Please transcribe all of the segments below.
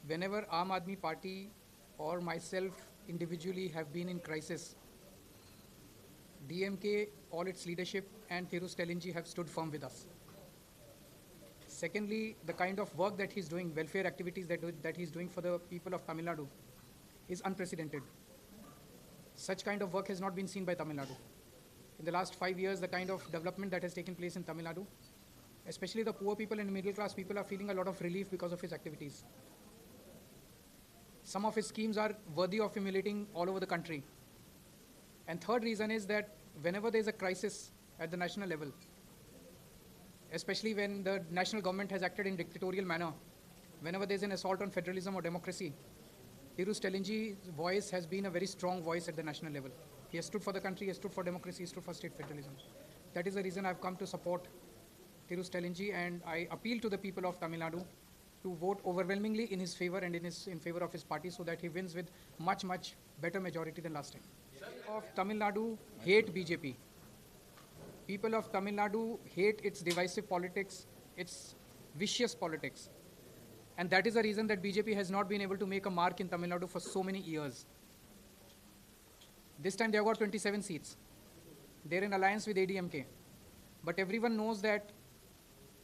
whenever Aam Aadmi Party or myself individually have been in crisis, DMK, all its leadership, and Thiru Stellinji have stood firm with us. Secondly, the kind of work that he's doing, welfare activities that he's doing for the people of Tamil Nadu, is unprecedented. Such kind of work has not been seen by Tamil Nadu. In the last 5 years, the kind of development that has taken place in Tamil Nadu, especially the poor people and middle class people, are feeling a lot of relief because of his activities. Some of his schemes are worthy of emulating all over the country. And third reason is that whenever there is a crisis at the national level, especially when the national government has acted in dictatorial manner, whenever there is an assault on federalism or democracy, Thiru Stellinji's voice has been a very strong voice at the national level. He has stood for the country, he has stood for democracy, he has stood for state federalism. That is the reason I've come to support Thiru Stellinji, and I appeal to the people of Tamil Nadu to vote overwhelmingly in his favor and in favor of his party, so that he wins with much better majority than last time. Of Tamil Nadu hate BJP. People of Tamil Nadu hate its divisive politics, its vicious politics. And that is the reason that BJP has not been able to make a mark in Tamil Nadu for so many years. This time they have got 27 seats. They're in alliance with ADMK. But everyone knows that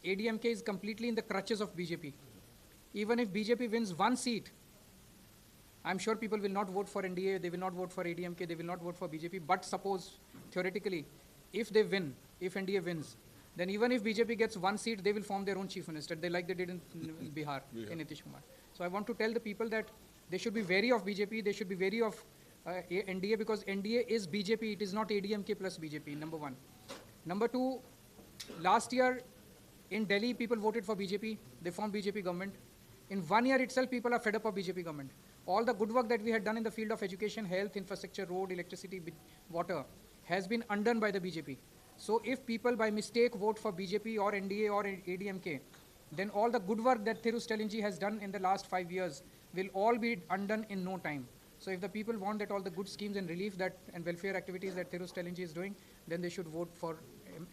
ADMK is completely in the crutches of BJP. Even if BJP wins one seat, I'm sure people will not vote for NDA, they will not vote for ADMK, they will not vote for BJP. But suppose, theoretically, if they win, if NDA wins, then even if BJP gets one seat, they will form their own chief minister, like they did in Bihar, in Nitish Kumar. So I want to tell the people that they should be wary of BJP, they should be wary of NDA, because NDA is BJP, it is not ADMK plus BJP, number one. Number two, last year in Delhi, people voted for BJP, they formed BJP government. In 1 year itself, people are fed up of BJP government. All the good work that we had done in the field of education, health, infrastructure, road, electricity, water, has been undone by the BJP. So if people by mistake vote for BJP or NDA or ADMK, then all the good work that Thiru Stellinji has done in the last 5 years will all be undone in no time. So if the people want that all the good schemes and relief that and welfare activities that Thiru Stellinji is doing, then they should vote for him.